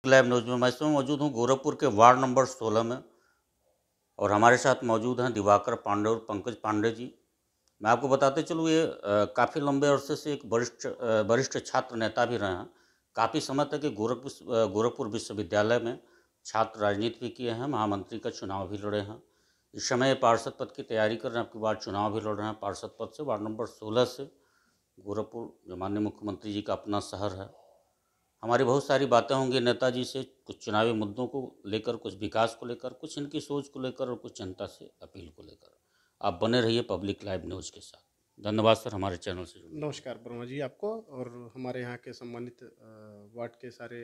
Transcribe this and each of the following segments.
क्लैब news में मैं इस समय मौजूद हूँ गोरखपुर के वार्ड नंबर 16 में और हमारे साथ मौजूद हैं दिवाकर पांडे और पंकज पांडे जी। मैं आपको बताते चलूँ ये काफ़ी लंबे अरसे से एक वरिष्ठ छात्र नेता भी रहे हैं। काफ़ी समय तक ये गोरखपुर विश्वविद्यालय में छात्र राजनीति भी किए हैं, महामंत्री का चुनाव भी लड़े हैं। इस समय पार्षद पद की तैयारी कर रहे हैं, आपकी बार चुनाव भी लड़ रहे हैं पार्षद पद से वार्ड नंबर 16 से। गोरखपुर जो माननीय मुख्यमंत्री जी का अपना शहर है। हमारी बहुत सारी बातें होंगी नेताजी से, कुछ चुनावी मुद्दों को लेकर, कुछ विकास को लेकर, कुछ इनकी सोच को लेकर और कुछ जनता से अपील को लेकर। आप बने रहिए पब्लिक लाइव न्यूज़ के साथ। धन्यवाद सर हमारे चैनल से जुड़ने। नमस्कार वर्मा जी आपको और हमारे यहाँ के सम्मानित वार्ड के सारे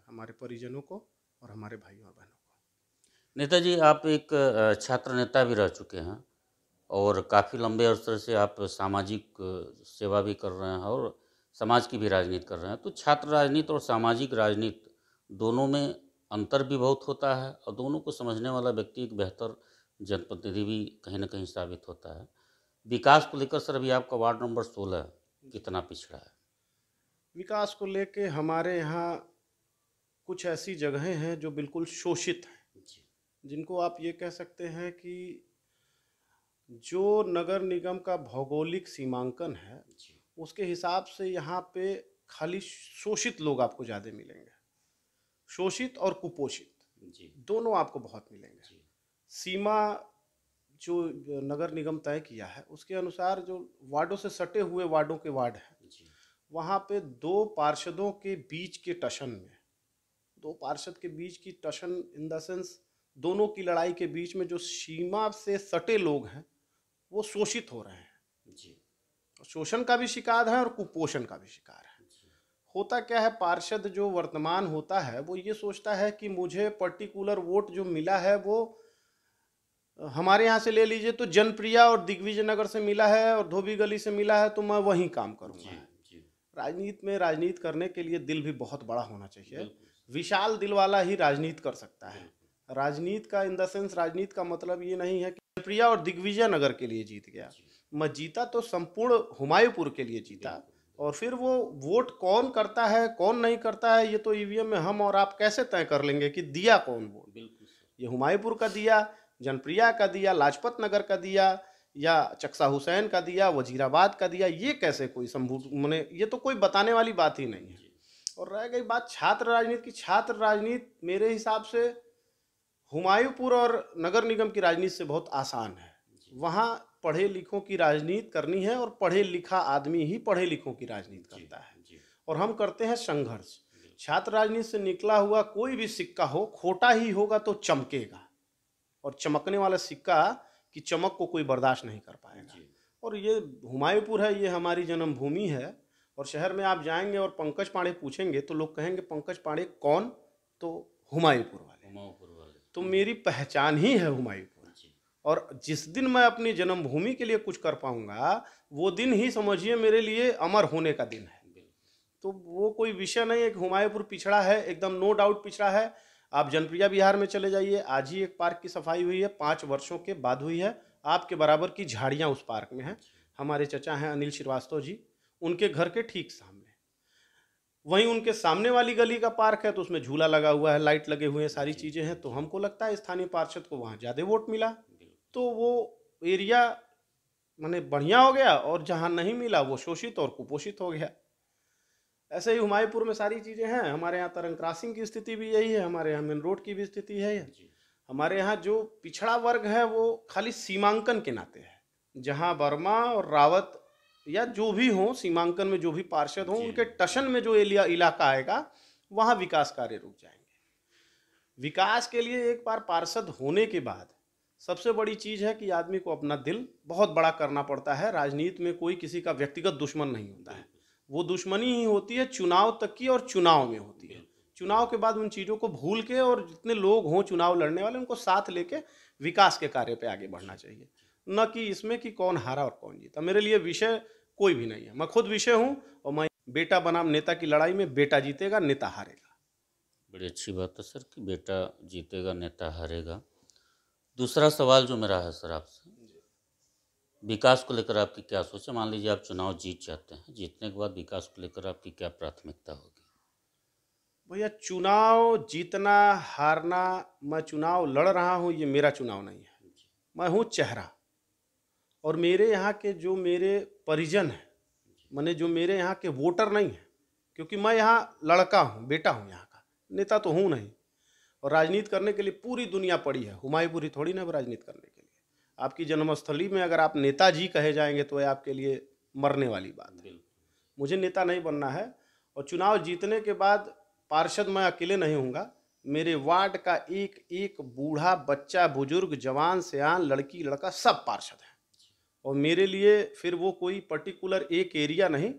हमारे परिजनों को और हमारे भाइयों और बहनों को। नेताजी आप एक छात्र नेता भी रह चुके हैं और काफ़ी लंबे अरसे से आप सामाजिक सेवा भी कर रहे हैं और समाज की भी राजनीति कर रहे हैं। तो छात्र राजनीति और सामाजिक राजनीति दोनों में अंतर भी बहुत होता है और दोनों को समझने वाला व्यक्ति एक बेहतर जनप्रतिनिधि भी कहीं ना कहीं साबित होता है। विकास को लेकर सर अभी आपका वार्ड नंबर 16 कितना पिछड़ा है? विकास को लेके हमारे यहाँ कुछ ऐसी जगहें हैं जो बिल्कुल शोषित हैं, जिनको आप ये कह सकते हैं कि जो नगर निगम का भौगोलिक सीमांकन है उसके हिसाब से यहाँ पे खाली शोषित लोग आपको ज़्यादा मिलेंगे। शोषित और कुपोषित दोनों आपको बहुत मिलेंगे। सीमा जो नगर निगम तय किया है उसके अनुसार जो वार्डों से सटे हुए वार्डों के वार्ड हैं, वहाँ पे दो पार्षदों के बीच के टशन में, दो पार्षद के बीच की टशन इन द सेंस दोनों की लड़ाई के बीच में जो सीमा से सटे लोग हैं वो शोषित हो रहे हैं जी। शोषण का भी शिकार है और कुपोषण का भी शिकार है। होता क्या है, पार्षद जो वर्तमान होता है वो ये सोचता है कि मुझे पर्टिकुलर वोट जो मिला है वो हमारे यहाँ से ले लीजिए तो जनप्रिया और दिग्विजय नगर से मिला है और धोबी गली से मिला है तो मैं वहीं काम करूँगा। राजनीति में राजनीति करने के लिए दिल भी बहुत बड़ा होना चाहिए। विशाल दिल वाला ही राजनीति कर सकता है। राजनीति का इन द सेंस राजनीति का मतलब ये नहीं है कि प्रिया और दिग्विजय नगर के लिए जीत गया, मैं जीता तो संपूर्ण हुमायूंपुर के लिए जीता। और फिर वो वोट कौन करता है कौन नहीं करता है ये तो ईवीएम में हम और आप कैसे तय कर लेंगे कि दिया कौन वोट। ये हुमायूंपुर का दिया, जनप्रिया का दिया, लाजपत नगर का दिया या चक्सा हुसैन का दिया, वजीराबाद का दिया, ये कैसे कोई मैंने ये तो कोई बताने वाली बात ही नहीं है। और रह गई बात छात्र राजनीति की, छात्र राजनीति मेरे हिसाब से हुमायूंपुर और नगर निगम की राजनीति से बहुत आसान है। वहाँ पढ़े लिखों की राजनीति करनी है और पढ़े लिखा आदमी ही पढ़े लिखों की राजनीति करता है और हम करते हैं संघर्ष। छात्र राजनीति से निकला हुआ कोई भी सिक्का हो खोटा ही होगा तो चमकेगा और चमकने वाला सिक्का की चमक को कोई बर्दाश्त नहीं कर पाएगा। और ये हुमायूंपुर है, ये हमारी जन्मभूमि है और शहर में आप जाएंगे और पंकज पांडे पूछेंगे तो लोग कहेंगे पंकज पांडे कौन, तो हुमायूंपुर वाले। तो मेरी पहचान ही है हुमायूंपुर। और जिस दिन मैं अपनी जन्मभूमि के लिए कुछ कर पाऊंगा वो दिन ही समझिए मेरे लिए अमर होने का दिन है। तो वो कोई विषय नहीं है कि हुमायूंपुर पिछड़ा है, एकदम नो डाउट पिछड़ा है। आप जनप्रिया बिहार में चले जाइए, आज ही एक पार्क की सफाई हुई है, 5 वर्षों के बाद हुई है। आपके बराबर की झाड़ियाँ उस पार्क में हैं। हमारे चचा हैं अनिल श्रीवास्तव जी, उनके घर के ठीक सामने। वहीं उनके सामने वाली गली का पार्क है तो उसमें झूला लगा हुआ है, लाइट लगे हुए हैं, सारी चीज़ें हैं। तो हमको लगता है स्थानीय पार्षद को वहाँ ज़्यादा वोट मिला तो वो एरिया माने बढ़िया हो गया और जहाँ नहीं मिला वो शोषित और कुपोषित हो गया। ऐसे ही हुमायूंपुर में सारी चीज़ें हैं। हमारे यहाँ तरंग क्रॉसिंग की स्थिति भी यही है, हमारे यहाँ मेन रोड की भी स्थिति है। हमारे यहाँ जो पिछड़ा वर्ग है वो खाली सीमांकन के नाते है। जहाँ वर्मा और रावत या जो भी हो सीमांकन में जो भी पार्षद हों उनके टशन में जो इलाका आएगा वहाँ विकास कार्य रुक जाएंगे। विकास के लिए एक बार पार्षद होने के बाद सबसे बड़ी चीज़ है कि आदमी को अपना दिल बहुत बड़ा करना पड़ता है। राजनीति में कोई किसी का व्यक्तिगत दुश्मन नहीं होता है, वो दुश्मनी ही होती है चुनाव तक की और चुनाव में होती है। चुनाव के बाद उन चीज़ों को भूल के और जितने लोग हों चुनाव लड़ने वाले उनको साथ लेके विकास के कार्य पे आगे बढ़ना चाहिए, न कि इसमें कि कौन हारा और कौन जीता। मेरे लिए विषय कोई भी नहीं है, मैं खुद विषय हूँ और मैं बेटा बनाम नेता की लड़ाई में बेटा जीतेगा नेता हारेगा। बड़ी अच्छी बात है सर कि बेटा जीतेगा नेता हारेगा। दूसरा सवाल जो मेरा है सर आपसे, विकास को लेकर आपकी क्या सोच है? मान लीजिए आप चुनाव जीत जाते हैं, जीतने के बाद विकास को लेकर आपकी क्या प्राथमिकता होगी? भैया चुनाव जीतना हारना, मैं चुनाव लड़ रहा हूँ, ये मेरा चुनाव नहीं है। मैं हूँ चेहरा, और मेरे यहाँ के जो मेरे परिजन हैं, माने जो मेरे यहाँ के वोटर नहीं हैं, क्योंकि मैं यहाँ लड़का हूँ, बेटा हूँ यहाँ का, नेता तो हूँ नहीं। और राजनीति करने के लिए पूरी दुनिया पड़ी है, हुमायूंपुरी थोड़ी ना राजनीति करने के लिए। आपकी जन्मस्थली में अगर आप नेताजी कहे जाएंगे तो यह आपके लिए मरने वाली बात है। मुझे नेता नहीं बनना है, और चुनाव जीतने के बाद पार्षद मैं अकेले नहीं हूँगा, मेरे वार्ड का एक एक बूढ़ा बच्चा बुजुर्ग जवान सयान लड़की लड़का सब पार्षद है। और मेरे लिए फिर वो कोई पर्टिकुलर एक एरिया नहीं,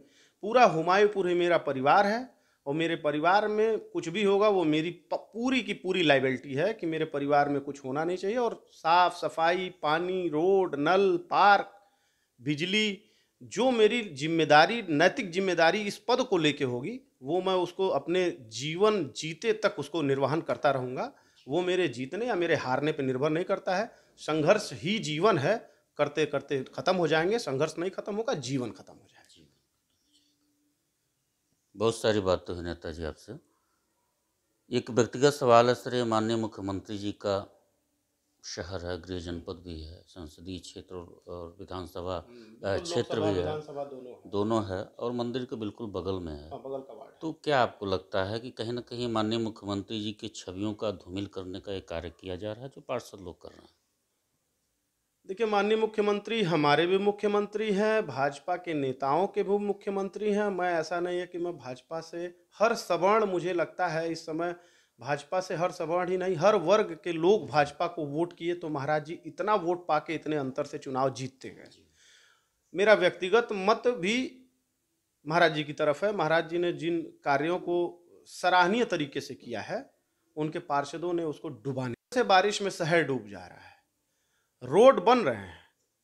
पूरा हुमायूंपुर ही मेरा परिवार है। और मेरे परिवार में कुछ भी होगा वो मेरी पूरी की पूरी लाइबिलिटी है कि मेरे परिवार में कुछ होना नहीं चाहिए। और साफ सफाई, पानी, रोड, नल, पार्क, बिजली, जो मेरी जिम्मेदारी, नैतिक जिम्मेदारी इस पद को लेके होगी, वो मैं उसको अपने जीवन जीते तक उसको निर्वहन करता रहूँगा। वो मेरे जीतने या मेरे हारने पर निर्भर नहीं करता है। संघर्ष ही जीवन है, करते करते खत्म हो जाएंगे। संघर्ष नहीं खत्म होगा, जीवन खत्म हो जाएगा। बहुत सारी बातें हुई नेताजी आपसे। एक व्यक्तिगत सवाल है सर, ये माननीय मुख्यमंत्री जी का शहर है, गृह जनपद भी है, संसदीय क्षेत्र और विधानसभा क्षेत्र भी है, दोनों है, और मंदिर के बिल्कुल बगल में है। बगल का वार्ड है। तो क्या आपको लगता है कि कहीं ना कहीं माननीय मुख्यमंत्री जी की छवियों का धूमिल करने का एक कार्य किया जा रहा है जो पार्षद लोग कर रहे हैं? देखिए, माननीय मुख्यमंत्री हमारे भी मुख्यमंत्री हैं, भाजपा के नेताओं के भी मुख्यमंत्री हैं। मैं, ऐसा नहीं है कि मैं भाजपा से, हर सवर्ण, मुझे लगता है इस समय भाजपा से हर सवर्ण ही नहीं, हर वर्ग के लोग भाजपा को वोट किए तो महाराज जी इतना वोट पाके इतने अंतर से चुनाव जीतते गए। मेरा व्यक्तिगत मत भी महाराज जी की तरफ है। महाराज जी ने जिन कार्यों को सराहनीय तरीके से किया है, उनके पार्षदों ने उसको डुबाने से, बारिश में शहर डूब जा रहा है, रोड बन रहे हैं,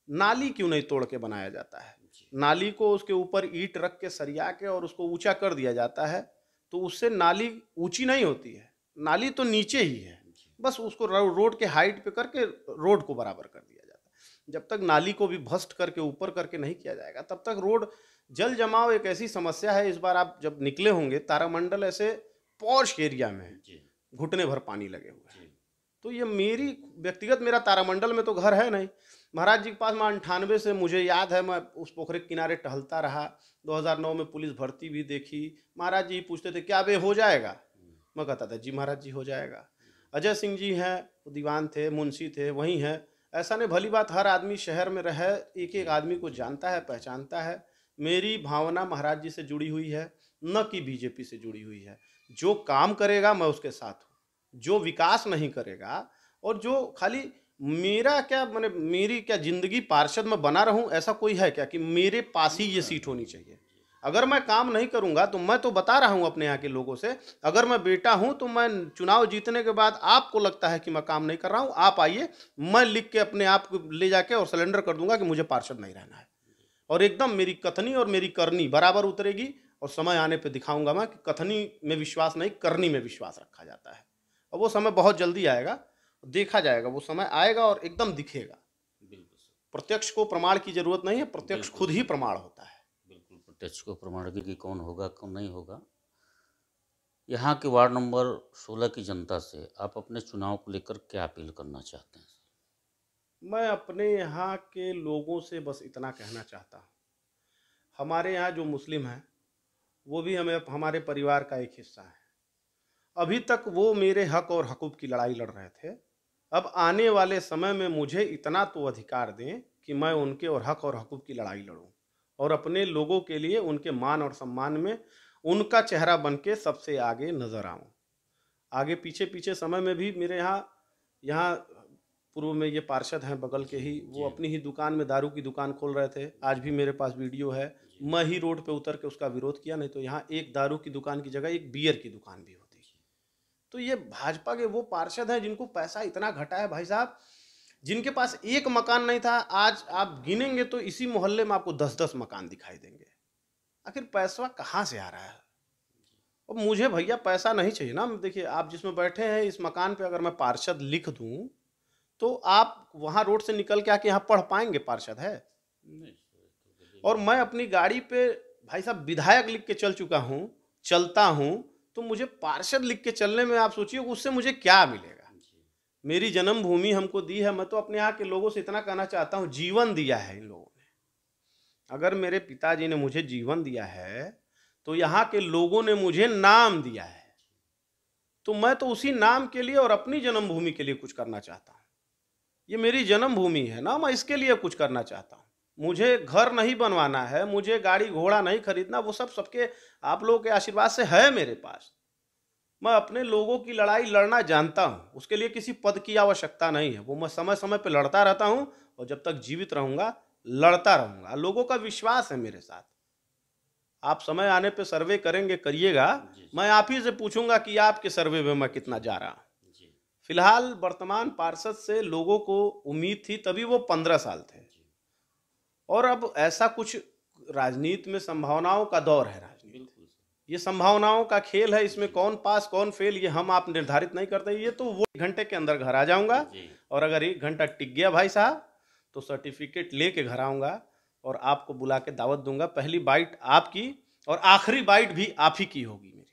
नाली क्यों नहीं तोड़ के बनाया जाता है? नाली को उसके ऊपर ईंट रख के सरिया के और उसको ऊंचा कर दिया जाता है, तो उससे नाली ऊंची नहीं होती है, नाली तो नीचे ही है, बस उसको रोड के हाइट पे करके रोड को बराबर कर दिया जाता है। जब तक नाली को भी भ्रष्ट करके ऊपर करके नहीं किया जाएगा, तब तक रोड, जल जमाव एक ऐसी समस्या है। इस बार आप जब निकले होंगे, तारामंडल ऐसे पॉश एरिया में है, घुटने भर पानी लगे हुए हैं। तो ये मेरी व्यक्तिगत, मेरा तारामंडल में तो घर है नहीं। महाराज जी के पास मैं 98 से, मुझे याद है, मैं उस पोखरे के किनारे टहलता रहा। 2009 में पुलिस भर्ती भी देखी। महाराज जी पूछते थे क्या बे हो जाएगा, मैं कहता था जी महाराज जी हो जाएगा। अजय सिंह जी हैं, वो दीवान थे, मुंशी थे, वहीं हैं। ऐसा नहीं, भली बात, हर आदमी शहर में रहे, एक एक आदमी को जानता है, पहचानता है। मेरी भावना महाराज जी से जुड़ी हुई है, न कि बीजेपी से जुड़ी हुई है। जो काम करेगा मैं उसके साथ हूँ, जो विकास नहीं करेगा, और जो खाली मेरा क्या, मैंने मेरी क्या जिंदगी पार्षद में बना रहूं, ऐसा कोई है क्या कि मेरे पास ही ये सीट होनी चाहिए? अगर मैं काम नहीं करूंगा तो, मैं तो बता रहा हूं अपने यहाँ के लोगों से, अगर मैं बेटा हूं तो मैं चुनाव जीतने के बाद आपको लगता है कि मैं काम नहीं कर रहा हूं, आप आइए, मैं लिख के अपने आप को ले जाके और सिलेंडर कर दूंगा कि मुझे पार्षद नहीं रहना है। और एकदम मेरी कथनी और मेरी करनी बराबर उतरेगी, और समय आने पर दिखाऊंगा मैं कि कथनी में विश्वास नहीं, करनी में विश्वास रखा जाता है। और वो समय बहुत जल्दी आएगा, देखा जाएगा, वो समय आएगा और एकदम दिखेगा। बिल्कुल। प्रत्यक्ष को प्रमाण की जरूरत नहीं है, प्रत्यक्ष खुद ही प्रमाण होता है। बिल्कुल, प्रत्यक्ष को प्रमाण की कौन होगा कौन नहीं होगा। यहाँ के वार्ड नंबर 16 की जनता से आप अपने चुनाव को लेकर क्या अपील करना चाहते हैं? मैं अपने यहाँ के लोगों से बस इतना कहना चाहता हूँ, हमारे यहाँ जो मुस्लिम हैं वो भी हमें, हमारे परिवार का एक हिस्सा है। अभी तक वो मेरे हक और हकूक़ की लड़ाई लड़ रहे थे। अब आने वाले समय में मुझे इतना तो अधिकार दें कि मैं उनके और हक और हकूक़ की लड़ाई लड़ूं, और अपने लोगों के लिए उनके मान और सम्मान में उनका चेहरा बन के सबसे आगे नज़र आऊं। आगे पीछे पीछे समय में भी मेरे यहाँ पूर्व में ये पार्षद हैं बगल के ही, वो अपनी ही दुकान में दारू की दुकान खोल रहे थे। आज भी मेरे पास वीडियो है, मैं ही रोड पे उतर के उसका विरोध किया, नहीं तो यहाँ एक दारू की दुकान की जगह एक बियर की दुकान भी होती। तो ये भाजपा के वो पार्षद हैं जिनको पैसा इतना घटा है भाई साहब, जिनके पास एक मकान नहीं था, आज आप गिनेंगे तो इसी मोहल्ले में आपको 10-10 मकान दिखाई देंगे। आखिर पैसा कहाँ से आ रहा है? और मुझे भैया पैसा नहीं चाहिए ना। देखिए, आप जिसमें बैठे हैं इस मकान पे अगर मैं पार्षद लिख दूं तो आप वहाँ रोड से निकल के आके यहाँ पढ़ पाएंगे पार्षद है? और मैं अपनी गाड़ी पे भाई साहब विधायक लिख के चल चुका हूँ, चलता हूँ, तो मुझे पार्षद लिख के चलने में आप सोचिए उससे मुझे क्या मिलेगा। मेरी जन्मभूमि हमको दी है, मैं तो अपने यहाँ के लोगों से इतना कहना चाहता हूँ, जीवन दिया है इन लोगों ने। अगर मेरे पिताजी ने मुझे जीवन दिया है तो यहाँ के लोगों ने मुझे नाम दिया है, तो मैं तो उसी नाम के लिए और अपनी जन्मभूमि के लिए कुछ करना चाहता हूँ। ये मेरी जन्मभूमि है ना, मैं इसके लिए कुछ करना चाहता हूँ। मुझे घर नहीं बनवाना है, मुझे गाड़ी घोड़ा नहीं खरीदना, वो सब सबके आप लोगों के आशीर्वाद से है मेरे पास। मैं अपने लोगों की लड़ाई लड़ना जानता हूँ, उसके लिए किसी पद की आवश्यकता नहीं है। वो मैं समय समय पे लड़ता रहता हूँ और जब तक जीवित रहूँगा लड़ता रहूँगा। लोगों का विश्वास है मेरे साथ। आप समय आने पे सर्वे करेंगे, करिएगा, मैं आप ही से पूछूंगा कि आपके सर्वे में मैं कितना जा रहा हूँ। फिलहाल वर्तमान पार्षद से लोगों को उम्मीद थी, तभी वो 15 साल थे, और अब ऐसा कुछ राजनीति में संभावनाओं का दौर है। राजनीति ये संभावनाओं का खेल है, इसमें कौन पास कौन फेल ये हम आप निर्धारित नहीं करते। ये तो वो 1 घंटे के अंदर घर आ जाऊंगा, और अगर 1 घंटा टिक गया भाई साहब तो सर्टिफिकेट लेके घर आऊंगा और आपको बुला के दावत दूंगा। पहली बाइट आपकी और आखिरी बाइट भी आप ही की होगी। मेरी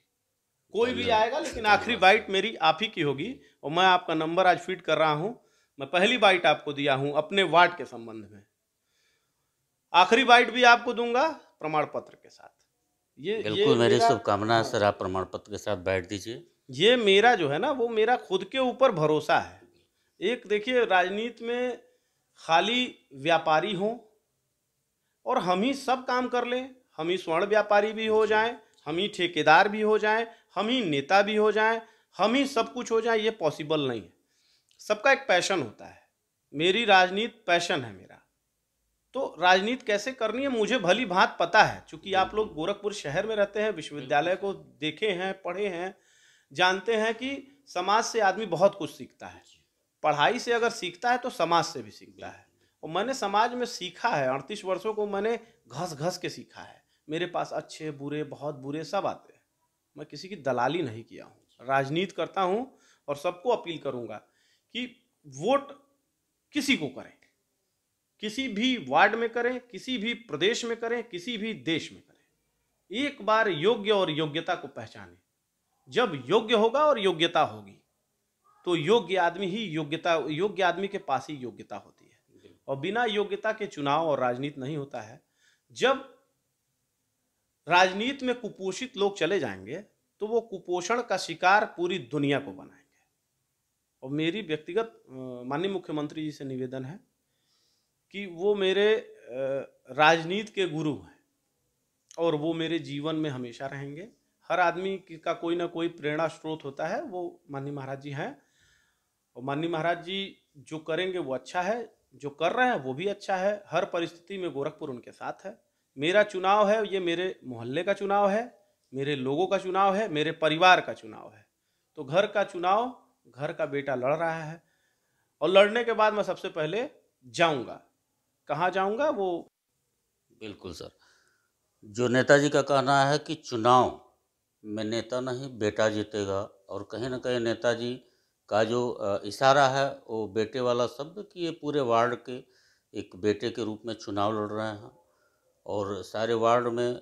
कोई भी आएगा लेकिन आखिरी बाइट मेरी आप ही की होगी। और मैं आपका नंबर आज फीड कर रहा हूं। मैं पहली बाइट आपको दिया हूं अपने वार्ड के संबंध में, आखिरी बाइट भी आपको दूंगा प्रमाण पत्र के साथ। बिल्कुल मेरी शुभकामनाएं सर, आप प्रमाण पत्र के साथ बैठ दीजिए। ये मेरा जो है ना, वो मेरा खुद के ऊपर भरोसा है। एक देखिए, राजनीति में खाली व्यापारी हों और हम ही सब काम कर लें, हम ही स्वर्ण व्यापारी भी हो जाएं, हम ही ठेकेदार भी हो जाएं, हम ही नेता भी हो जाएं, हम ही सब कुछ हो जाए, ये पॉसिबल नहीं है। सबका एक पैशन होता है। मेरी राजनीति पैशन है मेरा। तो राजनीति कैसे करनी है मुझे भली भांति पता है, क्योंकि आप लोग गोरखपुर शहर में रहते हैं, विश्वविद्यालय को देखे हैं, पढ़े हैं, जानते हैं कि समाज से आदमी बहुत कुछ सीखता है। पढ़ाई से अगर सीखता है तो समाज से भी सीखता है। और मैंने समाज में सीखा है, 38 वर्षों को मैंने घस घस के सीखा है। मेरे पास अच्छे बुरे बहुत बुरे सब आते हैं। मैं किसी की दलाली नहीं किया हूँ, राजनीति करता हूँ और सबको अपील करूँगा कि वोट किसी को करें, किसी भी वार्ड में करें, किसी भी प्रदेश में करें, किसी भी देश में करें। एक बार योग्य और योग्यता को पहचानें। जब योग्य होगा और योग्यता होगी तो योग्य आदमी के पास ही योग्यता होती है। और बिना योग्यता के चुनाव और राजनीति नहीं होता है। जब राजनीति में कुपोषित लोग चले जाएंगे तो वो कुपोषण का शिकार पूरी दुनिया को बनाएंगे। और मेरी व्यक्तिगत माननीय मुख्यमंत्री जी से निवेदन है कि वो मेरे राजनीति के गुरु हैं और वो मेरे जीवन में हमेशा रहेंगे। हर आदमी का कोई ना कोई प्रेरणा स्रोत होता है, वो माननीय महाराज जी हैं। और माननीय महाराज जी जो करेंगे वो अच्छा है, जो कर रहे हैं वो भी अच्छा है। हर परिस्थिति में गोरखपुर उनके साथ है। मेरा चुनाव है, ये मेरे मोहल्ले का चुनाव है, मेरे लोगों का चुनाव है, मेरे परिवार का चुनाव है। तो घर का चुनाव घर का बेटा लड़ रहा है और लड़ने के बाद मैं सबसे पहले जाऊंगा। कहाँ जाऊंगा वो? बिल्कुल सर, जो नेताजी का कहना है कि चुनाव में नेता नहीं बेटा जीतेगा, और कहीं ना कहीं नेताजी का जो इशारा है वो बेटे वाला शब्द कि ये पूरे वार्ड के एक बेटे के रूप में चुनाव लड़ रहे हैं। और सारे वार्ड में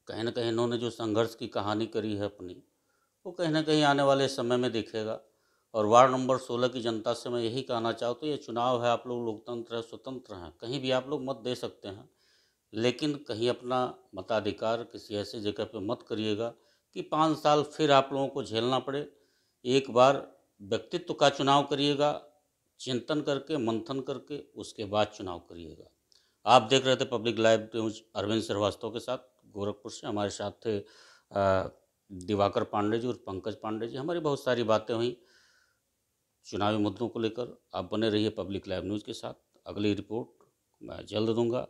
कहीं ना कहीं इन्होंने जो संघर्ष की कहानी करी है अपनी, वो कहीं ना कहीं आने वाले समय में दिखेगा। और वार्ड नंबर 16 की जनता से मैं यही कहना चाहता हूँ, ये चुनाव है, आप लोग लोकतंत्र है, स्वतंत्र हैं, कहीं भी आप लोग मत दे सकते हैं, लेकिन कहीं अपना मताधिकार किसी ऐसी जगह पे मत करिएगा कि 5 साल फिर आप लोगों को झेलना पड़े। एक बार व्यक्तित्व का चुनाव करिएगा, चिंतन करके मंथन करके उसके बाद चुनाव करिएगा। आप देख रहे थे public live news Arvind Srivastava के साथ गोरखपुर से। हमारे साथ थे दिवाकर पांडे जी और पंकज पांडे जी। हमारी बहुत सारी बातें हुई चुनावी मुद्दों को लेकर। आप बने रहिए पब्लिक लाइव न्यूज़ के साथ। अगली रिपोर्ट मैं जल्द दूंगा।